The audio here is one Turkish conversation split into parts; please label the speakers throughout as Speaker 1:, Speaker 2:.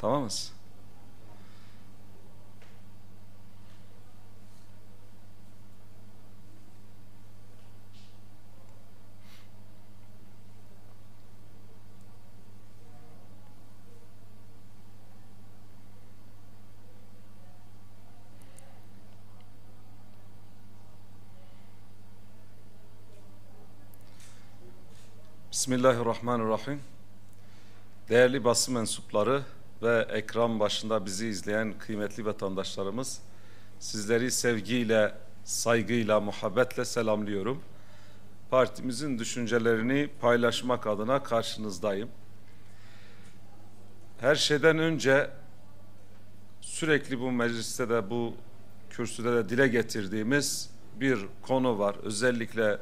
Speaker 1: Tamamız. Bismillahirrahmanirrahim. Değerli basın mensupları ve ekran başında bizi izleyen kıymetli vatandaşlarımız, sizleri sevgiyle, saygıyla, muhabbetle selamlıyorum. Partimizin düşüncelerini paylaşmak adına karşınızdayım. Her şeyden önce sürekli bu mecliste de, bu kürsüde de dile getirdiğimiz bir konu var. Özellikle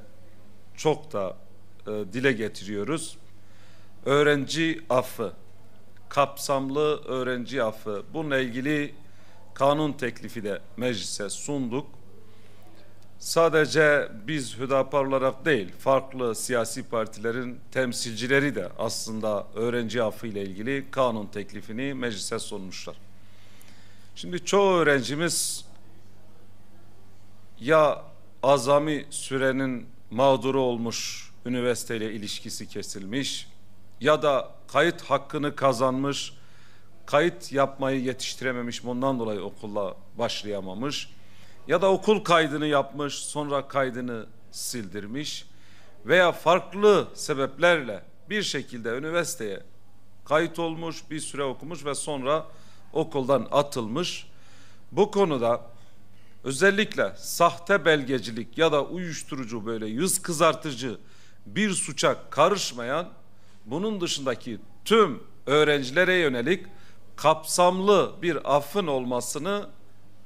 Speaker 1: çok da dile getiriyoruz. Öğrenci affı, kapsamlı öğrenci affı. Bununla ilgili kanun teklifi de meclise sunduk. Sadece biz Hüdapar olarak değil, farklı siyasi partilerin temsilcileri de aslında öğrenci affı ile ilgili kanun teklifini meclise sunmuşlar. Şimdi çoğu öğrencimiz ya azami sürenin mağduru olmuş, üniversiteyle ilişkisi kesilmiş ya da kayıt hakkını kazanmış, kayıt yapmayı yetiştirememiş, bundan dolayı okula başlayamamış ya da okul kaydını yapmış, sonra kaydını sildirmiş veya farklı sebeplerle bir şekilde üniversiteye kayıt olmuş, bir süre okumuş ve sonra okuldan atılmış. Bu konuda özellikle sahte belgecilik ya da uyuşturucu, böyle yüz kızartıcı bir suça karışmayan, bunun dışındaki tüm öğrencilere yönelik kapsamlı bir affın olmasını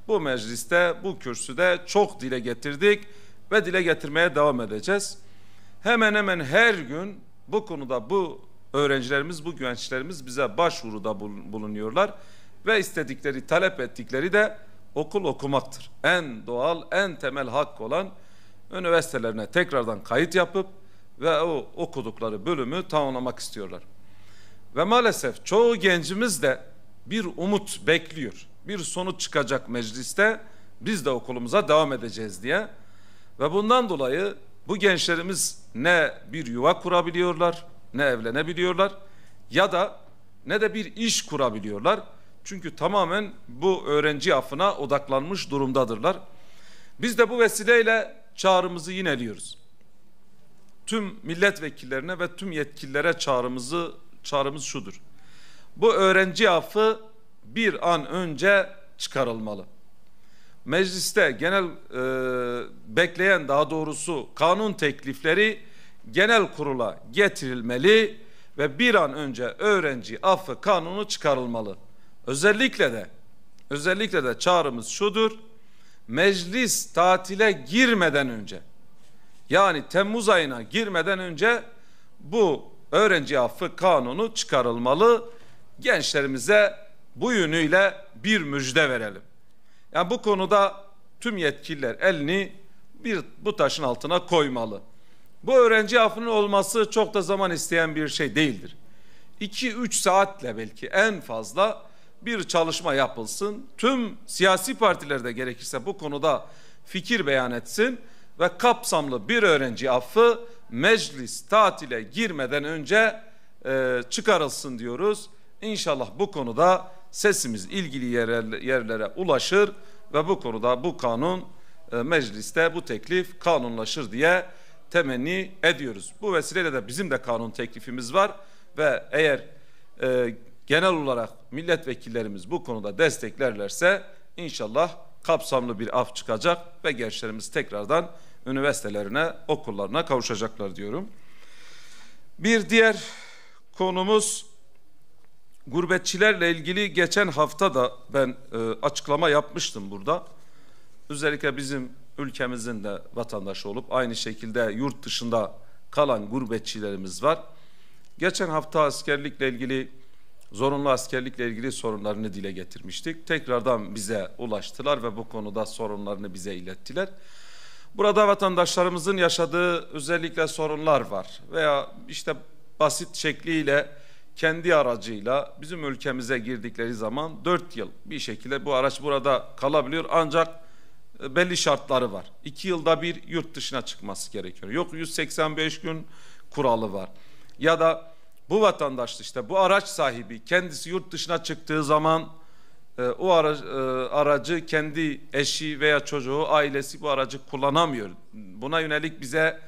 Speaker 1: bu mecliste, bu kürsüde çok dile getirdik ve dile getirmeye devam edeceğiz. Hemen hemen her gün bu konuda bu öğrencilerimiz, bu gençlerimiz bize başvuruda bulunuyorlar ve istedikleri, talep ettikleri de okul okumaktır. En doğal, en temel hakkı olan üniversitelerine tekrardan kayıt yapıp ve o okudukları bölümü tamamlamak istiyorlar. Ve maalesef çoğu gencimiz de bir umut bekliyor. Bir sonuç çıkacak mecliste, biz de okulumuza devam edeceğiz diye. Ve bundan dolayı bu gençlerimiz ne bir yuva kurabiliyorlar, ne evlenebiliyorlar ya da ne de bir iş kurabiliyorlar. Çünkü tamamen bu öğrenci affına odaklanmış durumdadırlar. Biz de bu vesileyle çağrımızı yineliyoruz. Tüm milletvekillerine ve tüm yetkililere çağrımız şudur. Bu öğrenci affı bir an önce çıkarılmalı. Mecliste genel bekleyen, daha doğrusu kanun teklifleri genel kurula getirilmeli ve bir an önce öğrenci affı kanunu çıkarılmalı. Özellikle de çağrımız şudur. Meclis tatile girmeden önce, yani Temmuz ayına girmeden önce bu öğrenci affı kanunu çıkarılmalı. Gençlerimize bu yönüyle bir müjde verelim. Yani bu konuda tüm yetkililer elini bu taşın altına koymalı. Bu öğrenci affının olması çok da zaman isteyen bir şey değildir. 2-3 saatle belki en fazla bir çalışma yapılsın. Tüm siyasi partiler de gerekirse bu konuda fikir beyan etsin ve kapsamlı bir öğrenci affı meclis tatile girmeden önce çıkarılsın diyoruz. İnşallah bu konuda sesimiz ilgili yerlere ulaşır ve bu konuda bu kanun mecliste, bu teklif kanunlaşır diye temenni ediyoruz. Bu vesileyle de bizim de kanun teklifimiz var ve eğer genel olarak milletvekillerimiz bu konuda desteklerlerse inşallah kapsamlı bir af çıkacak ve gençlerimiz tekrardan üniversitelerine, okullarına kavuşacaklar diyorum. Bir diğer konumuz gurbetçilerle ilgili. Geçen hafta da ben açıklama yapmıştım burada. Özellikle bizim ülkemizin de vatandaşı olup aynı şekilde yurt dışında kalan gurbetçilerimiz var. Geçen hafta askerlikle ilgili, zorunlu askerlikle ilgili sorunlarını dile getirmiştik. Tekrardan bize ulaştılar ve bu konuda sorunlarını bize ilettiler. Burada vatandaşlarımızın yaşadığı özellikle sorunlar var veya işte basit şekliyle kendi aracıyla bizim ülkemize girdikleri zaman 4 yıl bir şekilde bu araç burada kalabiliyor, ancak belli şartları var. 2 yılda bir yurt dışına çıkması gerekiyor. Yok 185 gün kuralı var. Ya da bu vatandaş, işte bu araç sahibi kendisi yurt dışına çıktığı zaman o aracı kendi eşi veya çocuğu, ailesi bu aracı kullanamıyor. Buna yönelik bize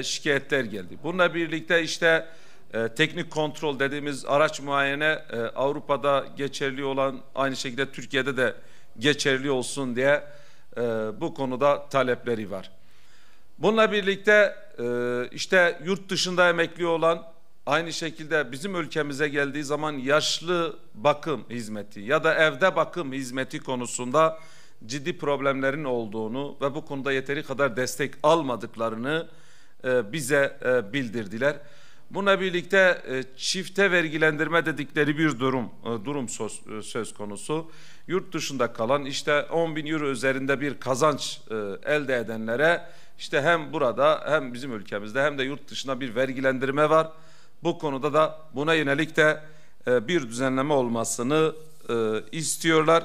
Speaker 1: şikayetler geldi. Bununla birlikte işte teknik kontrol dediğimiz araç muayene Avrupa'da geçerli olan, aynı şekilde Türkiye'de de geçerli olsun diye bu konuda talepleri var. Bununla birlikte işte yurt dışında emekli olan, aynı şekilde bizim ülkemize geldiği zaman yaşlı bakım hizmeti ya da evde bakım hizmeti konusunda ciddi problemlerin olduğunu ve bu konuda yeteri kadar destek almadıklarını bize bildirdiler. Bununla birlikte çifte vergilendirme dedikleri bir durum söz konusu. Yurt dışında kalan, işte 10.000 euro üzerinde bir kazanç elde edenlere işte hem burada hem bizim ülkemizde hem de yurt dışında bir vergilendirme var. Bu konuda da buna yönelik de bir düzenleme olmasını istiyorlar.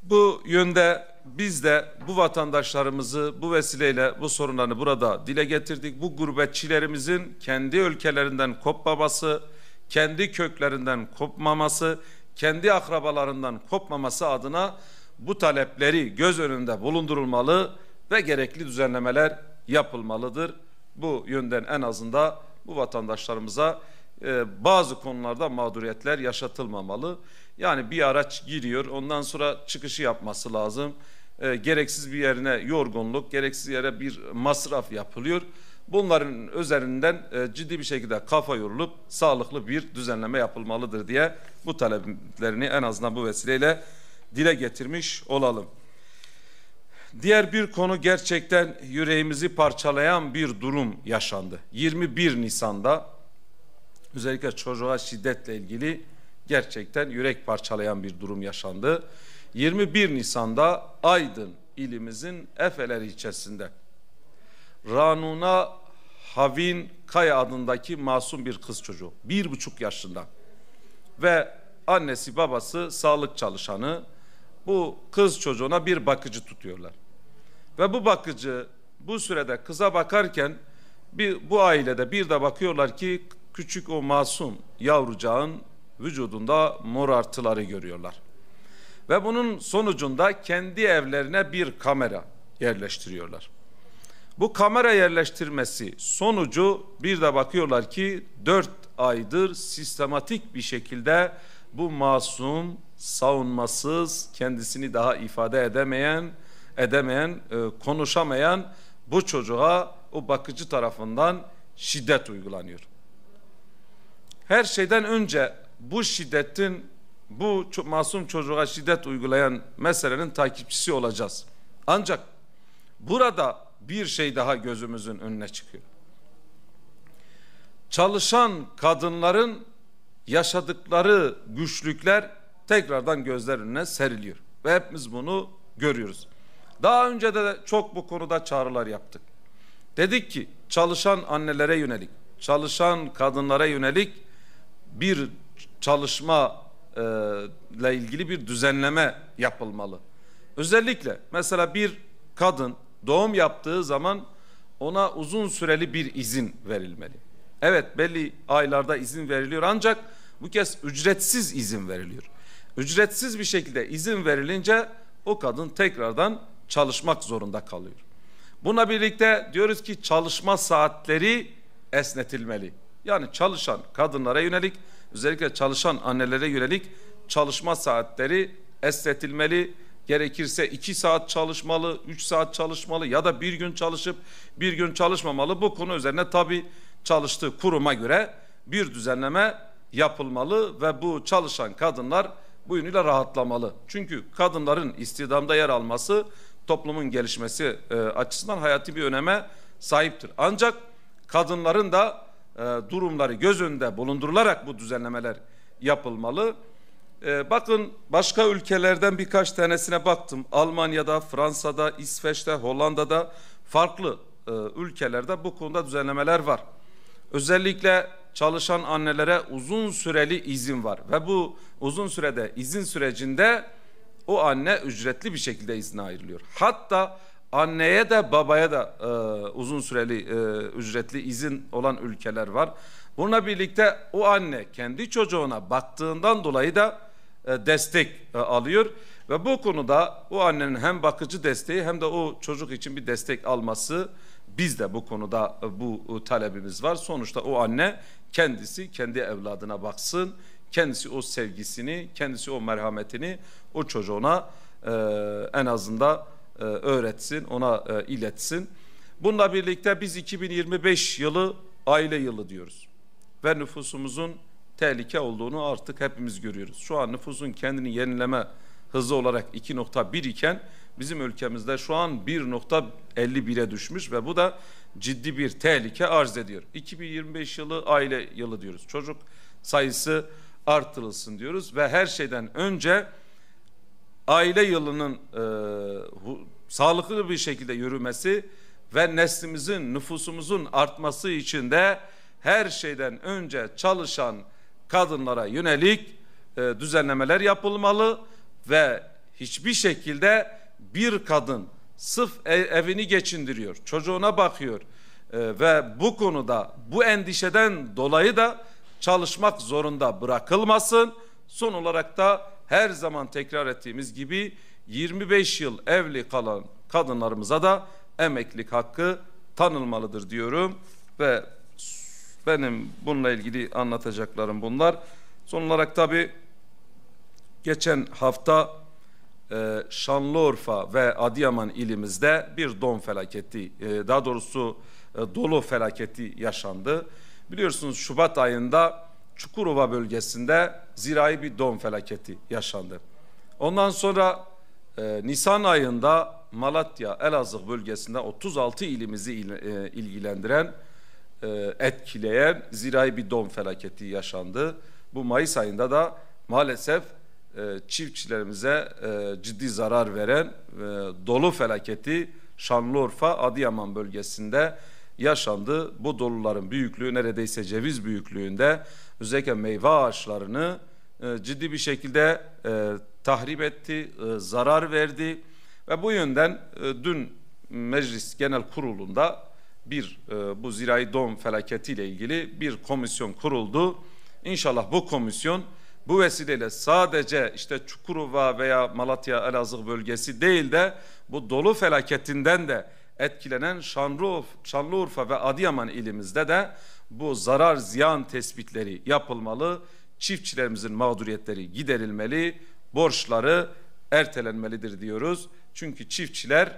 Speaker 1: Bu yönde biz de bu vatandaşlarımızı bu vesileyle bu sorunlarını burada dile getirdik. Bu gurbetçilerimizin kendi ülkelerinden kopmaması, kendi köklerinden kopmaması, kendi akrabalarından kopmaması adına bu talepleri göz önünde bulundurulmalı ve gerekli düzenlemeler yapılmalıdır. Bu yönden en azından bu vatandaşlarımıza bazı konularda mağduriyetler yaşatılmamalı. Yani bir araç giriyor, ondan sonra çıkışı yapması lazım. Gereksiz bir yerine yorgunluk, gereksiz yere bir masraf yapılıyor. Bunların üzerinden ciddi bir şekilde kafa yorulup sağlıklı bir düzenleme yapılmalıdır diye bu taleplerini en azından bu vesileyle dile getirmiş olalım. Diğer bir konu, gerçekten yüreğimizi parçalayan bir durum yaşandı. 21 Nisan'da özellikle çocuğa şiddetle ilgili gerçekten yürek parçalayan bir durum yaşandı. 21 Nisan'da Aydın ilimizin Efeler ilçesinde Ranuna Havin Kaya adındaki masum bir kız çocuğu, 1,5 yaşında ve annesi babası sağlık çalışanı, bu kız çocuğuna bir bakıcı tutuyorlar. Ve bu bakıcı bu sürede kıza bakarken bu ailede bir de bakıyorlar ki küçük o masum yavrucağın vücudunda morartıları görüyorlar. Ve bunun sonucunda kendi evlerine bir kamera yerleştiriyorlar. Bu kamera yerleştirmesi sonucu bir de bakıyorlar ki 4 aydır sistematik bir şekilde bu masum, savunmasız, kendisini daha ifade edemeyen, konuşamayan bu çocuğa o bakıcı tarafından şiddet uygulanıyor. Her şeyden önce bu şiddetin, bu masum çocuğa şiddet uygulayan meselenin takipçisi olacağız. Ancak burada bir şey daha gözümüzün önüne çıkıyor. Çalışan kadınların yaşadıkları güçlükler tekrardan gözler önüne seriliyor. Ve hepimiz bunu görüyoruz. Daha önce de çok bu konuda çağrılar yaptık. Dedik ki çalışan annelere yönelik, çalışan kadınlara yönelik bir çalışma ile ilgili bir düzenleme yapılmalı. Özellikle mesela bir kadın doğum yaptığı zaman ona uzun süreli bir izin verilmeli. Evet, belli aylarda izin veriliyor, ancak bu kez ücretsiz izin veriliyor. Ücretsiz bir şekilde izin verilince o kadın tekrardan çalışmak zorunda kalıyor. Buna birlikte diyoruz ki çalışma saatleri esnetilmeli. Yani çalışan kadınlara yönelik, özellikle çalışan annelere yönelik çalışma saatleri esnetilmeli. Gerekirse 2 saat çalışmalı, 3 saat çalışmalı ya da bir gün çalışıp bir gün çalışmamalı. Bu konu üzerine tabii çalıştığı kuruma göre bir düzenleme yapılmalı ve bu çalışan kadınlar bu yönüyle rahatlamalı. Çünkü kadınların istihdamda yer alması toplumun gelişmesi açısından hayati bir öneme sahiptir. Ancak kadınların da durumları göz önünde bulundurularak bu düzenlemeler yapılmalı. Bakın, başka ülkelerden birkaç tanesine baktım. Almanya'da, Fransa'da, İsveç'te, Hollanda'da, farklı ülkelerde bu konuda düzenlemeler var. Özellikle çalışan annelere uzun süreli izin var ve bu uzun sürede izin sürecinde o anne ücretli bir şekilde izne ayrılıyor. Hatta anneye de babaya da uzun süreli ücretli izin olan ülkeler var. Bununla birlikte o anne kendi çocuğuna baktığından dolayı da destek alıyor ve bu konuda o annenin hem bakıcı desteği hem de o çocuk için bir destek alması, biz de bu konuda bu talebimiz var. Sonuçta o anne kendisi kendi evladına baksın, kendisi o sevgisini, kendisi o merhametini o çocuğuna en azından öğretsin, ona iletsin. Bununla birlikte biz 2025 yılı aile yılı diyoruz ve nüfusumuzun tehlike olduğunu artık hepimiz görüyoruz. Şu an nüfusun kendini yenileme hızı olarak 2.1 iken bizim ülkemizde şu an 1.51'e düşmüş ve bu da ciddi bir tehlike arz ediyor. 2025 yılı aile yılı diyoruz. Çocuk sayısı artırılsın diyoruz ve her şeyden önce aile yılının sağlıklı bir şekilde yürümesi ve neslimizin, nüfusumuzun artması için de her şeyden önce çalışan kadınlara yönelik düzenlemeler yapılmalı ve hiçbir şekilde bir kadın sırf evini geçindiriyor, çocuğuna bakıyor ve bu konuda bu endişeden dolayı da çalışmak zorunda bırakılmasın. Son olarak da her zaman tekrar ettiğimiz gibi 25 yıl evli kalan kadınlarımıza da emeklilik hakkı tanınmalıdır diyorum ve benim bununla ilgili anlatacaklarım bunlar. Son olarak tabii geçen hafta Şanlıurfa ve Adıyaman ilimizde bir don felaketi, daha doğrusu dolu felaketi yaşandı. Biliyorsunuz Şubat ayında Çukurova bölgesinde zirai bir don felaketi yaşandı. Ondan sonra Nisan ayında Malatya, Elazığ bölgesinde 36 ilimizi ilgilendiren, etkileyen zirai bir don felaketi yaşandı. Bu Mayıs ayında da maalesef çiftçilerimize ciddi zarar veren dolu felaketi Şanlıurfa, Adıyaman bölgesinde yaşandı. Bu doluların büyüklüğü neredeyse ceviz büyüklüğünde, özellikle meyve ağaçlarını ciddi bir şekilde tahrip etti, zarar verdi ve bu yönden dün Meclis Genel Kurulu'nda bu zirai don felaketiyle ilgili bir komisyon kuruldu. İnşallah bu komisyon bu vesileyle sadece işte Çukurova veya Malatya, Elazığ bölgesi değil de bu dolu felaketinden de etkilenen Şanlıurfa ve Adıyaman ilimizde de bu zarar ziyan tespitleri yapılmalı. Çiftçilerimizin mağduriyetleri giderilmeli, borçları ertelenmelidir diyoruz. Çünkü çiftçiler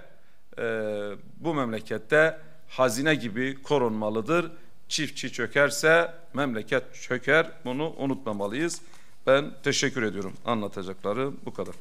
Speaker 1: bu memlekette hazine gibi korunmalıdır. Çiftçi çökerse memleket çöker. Bunu unutmamalıyız. Ben teşekkür ediyorum. Anlatacakları bu kadar.